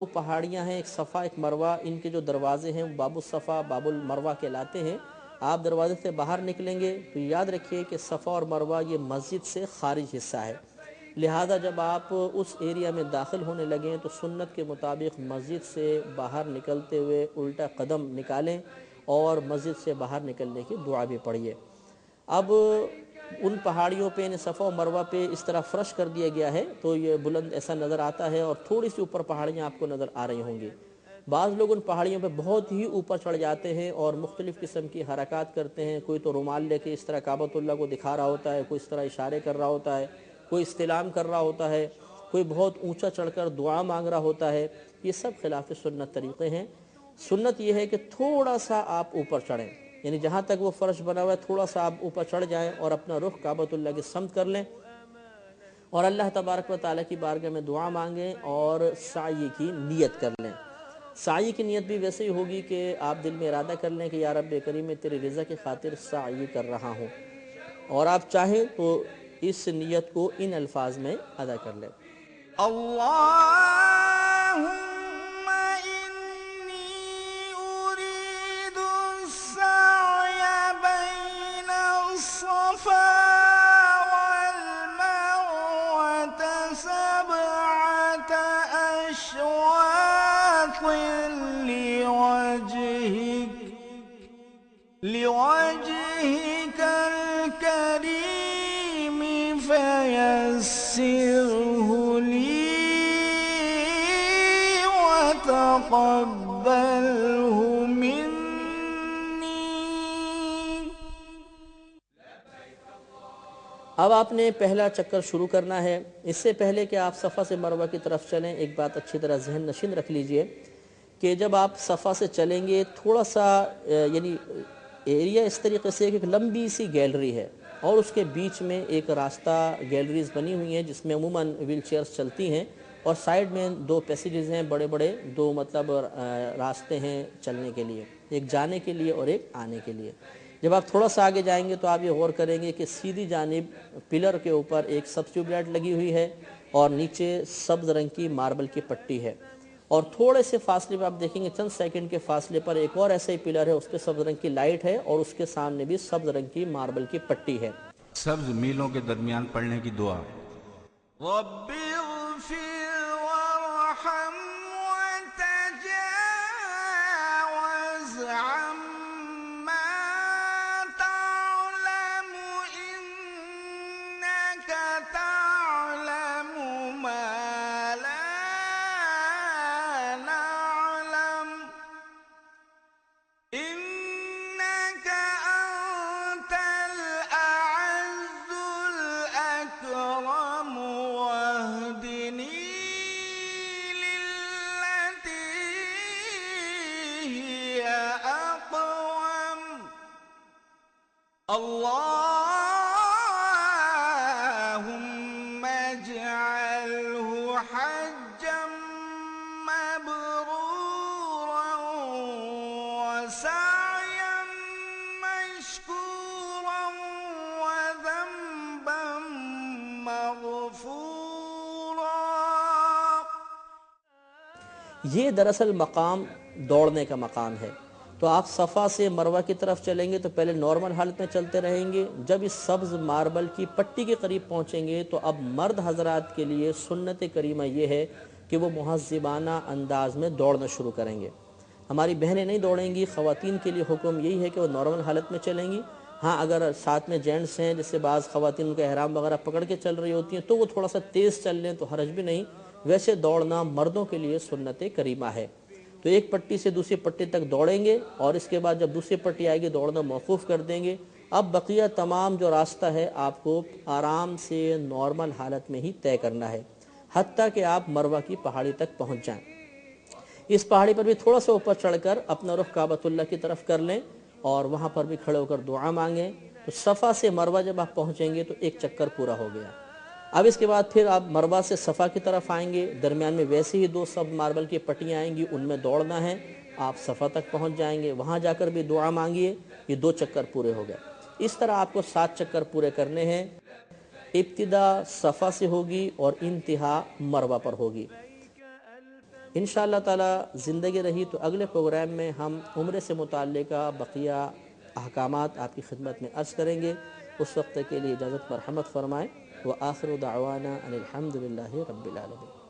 वो पहाड़ियाँ हैं, एक सफ़ा एक मरवा, इनके जो दरवाजे हैं वो बाबुल सफ़ा बाबुल मरवा कहलाते हैं। आप दरवाजे से बाहर निकलेंगे तो याद रखिए कि सफ़ा और मरवा ये मस्जिद से खारिज हिस्सा है। लिहाजा जब आप उस एरिया में दाखिल होने लगें तो सुन्नत के मुताबिक मस्जिद से बाहर निकलते हुए उल्टा कदम निकालें और मस्जिद से बाहर निकलने की दुआ भी पढ़िए। अब उन पहाड़ियों पे यानी सफ़ा और मरवा पे इस तरह फ़र्श कर दिया गया है तो ये बुलंद ऐसा नज़र आता है और थोड़ी सी ऊपर पहाड़ियाँ आपको नज़र आ रही होंगी। बाज़ लोग उन पहाड़ियों पे बहुत ही ऊपर चढ़ जाते हैं और मुख्तलिफ़ किस्म की हरकत करते हैं। कोई तो रुमाल लेके इस तरह काबतुल्लाह को दिखा रहा होता है, कोई इस तरह इशारे कर रहा होता है, कोई इस्तिलाम कर रहा होता है, कोई बहुत ऊँचा चढ़कर दुआ मांग रहा होता है। ये सब खिलाफ सुन्नत तरीक़े हैं। सुन्नत यह है कि थोड़ा सा आप ऊपर चढ़ें, यानी जहाँ तक वो फ़र्श बना हुआ है थोड़ा सा आप ऊपर चढ़ जाएं और अपना रुख काबतुल्लाह की समत कर लें और अल्लाह तबारक व तआला की बारगाह में दुआ मांगें और साई की नीयत कर लें। साई की नीयत भी वैसे ही होगी कि आप दिल में इरादा कर लें कि या रब्बे करीम मैं तेरी रज़ा की खातिर साई कर रहा हूँ, और आप चाहें तो इस नीयत को इन अल्फाज में अदा कर लें। अल्लाहुम्मा इन्नी उरीदु अस्सअय बैना अस्सफा वल मरवत सबअत अशवात लिवजहिकल करीम फयस्सिरहु ली वतक़ब्बलहु मिन्नी। अब आपने पहला चक्कर शुरू करना है। इससे पहले कि आप सफ़ा से मरवा की तरफ चलें, एक बात अच्छी तरह जहन नशीन रख लीजिए कि जब आप सफ़ा से चलेंगे थोड़ा सा यानी एरिया इस तरीके से कि एक लंबी सी गैलरी है और उसके बीच में एक रास्ता, गैलरीज बनी हुई हैं जिसमें अमूमन व्हील चेयर्स चलती हैं और साइड में दो पैसेजेस हैं, बड़े बड़े दो मतलब रास्ते हैं चलने के लिए, एक जाने के लिए और एक आने के लिए। जब आप थोड़ा सा आगे जाएंगे तो आप ये गौर करेंगे कि सीधी जानिब पिलर के ऊपर एक सब ट्यूबलाइट लगी हुई है और नीचे सब्ज़ रंग की मार्बल की पट्टी है, और थोड़े से फासले पर आप देखेंगे चंद सेकंड के फासले पर एक और ऐसा ही पिलर है, उस पर सब्ज़ रंग की लाइट है और उसके सामने भी सब्ज़ रंग की मार्बल की पट्टी है। सब्ज मीलों के दरमियान पढ़ने की दुआ। रब्बिग़फिर वरहम वतजावज़ अम्मा तअलमु इन्नक तअलमु मा ला नअलम इन्नक अंतल अअज़्ज़ुल अकरम वहदिनी लिल्लती हिय अक़वम। अल्लाहुम्मा इजअलहु हज्जम मबरूरन वसअयन मशकूरन वज़ंबन मग़फ़ूरा। ये दरअसल मकाम दौड़ने का मकाम है। तो आप सफ़ा से मरवा की तरफ चलेंगे तो पहले नॉर्मल हालत में चलते रहेंगे, जब इस सब्ज़ मार्बल की पट्टी के करीब पहुंचेंगे तो अब मर्द हजरात के लिए सुन्नत करीमा ये है कि वो मुहज़्ज़िबाना अंदाज में दौड़ना शुरू करेंगे। हमारी बहनें नहीं दौड़ेंगी, ख़वातीन के लिए हुक्म यही है कि वो नॉर्मल हालत में चलेंगी। हाँ, अगर साथ में जेंट्स हैं, जैसे बाज़ ख़वातीन उनका एहराम वगैरह पकड़ के चल रही होती हैं, तो वो थोड़ा सा तेज़ चल लें तो हरज भी नहीं। वैसे दौड़ना मर्दों के लिए सुन्नत करीमा है। तो एक पट्टी से दूसरी पट्टी तक दौड़ेंगे और इसके बाद जब दूसरी पट्टी आएगी दौड़ना मौकूफ़ कर देंगे। अब बकिया तमाम जो रास्ता है आपको आराम से नॉर्मल हालत में ही तय करना है, हत्ता कि आप मरवा की पहाड़ी तक पहुँच जाएँ। इस पहाड़ी पर भी थोड़ा सा ऊपर चढ़कर अपना रुख काबतुल्लाह की तरफ कर लें और वहाँ पर भी खड़े होकर दुआ मांगें। तो सफ़ा से मरवा जब आप पहुँचेंगे तो एक चक्कर पूरा हो गया। अब इसके बाद फिर आप मरवा से सफ़ा की तरफ आएंगे, दरमियान में वैसे ही दो सब मार्बल की पट्टियाँ आएंगी, उनमें दौड़ना है, आप सफ़ा तक पहुँच जाएंगे, वहाँ जाकर भी दुआ मांगिए। ये 2 चक्कर पूरे हो गए। इस तरह आपको 7 चक्कर पूरे करने हैं। इब्तिदा सफ़ा से होगी और इंतहा मरवा पर होगी। इंशाअल्लाह ताला ज़िंदगी रही तो अगले प्रोग्राम में हम उम्र से मुताल्लिक़ बक़िया अहकामात आपकी खिदमत में अर्ज़ करेंगे। उस वक्त के लिए इजाज़त मरहमत फ़रमाएँ। व आखिर दावाना अनिल हम्दुलिल्लाहि रब्बिल आलमीन।